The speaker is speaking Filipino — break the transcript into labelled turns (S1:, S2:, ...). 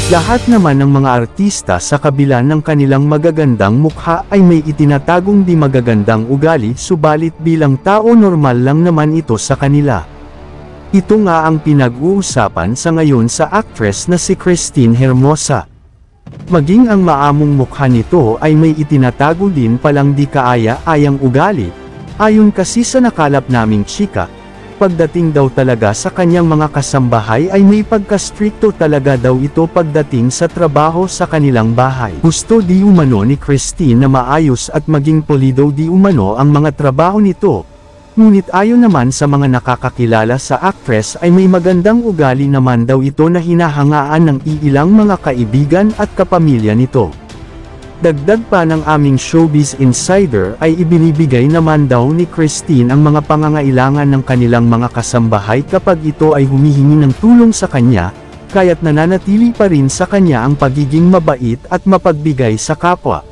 S1: Lahat naman ng mga artista sa kabila ng kanilang magagandang mukha ay may itinatagong di magagandang ugali, subalit bilang tao normal lang naman ito sa kanila. Ito nga ang pinag-uusapan sa ngayon sa actress na si Christine Hermosa. Maging ang maamong mukha nito ay may itinatago din palang di kaaya-ayang ugali. Ayon kasi sa nakalap naming chika, pagdating daw talaga sa kanyang mga kasambahay ay may pagka-stricto talaga daw ito pagdating sa trabaho sa kanilang bahay. Gusto di umano ni Christine na maayos at maging polido di umano ang mga trabaho nito. Ngunit ayon naman sa mga nakakakilala sa actress ay may magandang ugali naman daw ito na hinahangaan ng iilang mga kaibigan at kapamilya nito. Dagdag pa ng aming showbiz insider ay ibinibigay naman daw ni Christine ang mga pangangailangan ng kanilang mga kasambahay kapag ito ay humihingi ng tulong sa kanya, kaya't nananatili pa rin sa kanya ang pagiging mabait at mapagbigay sa kapwa.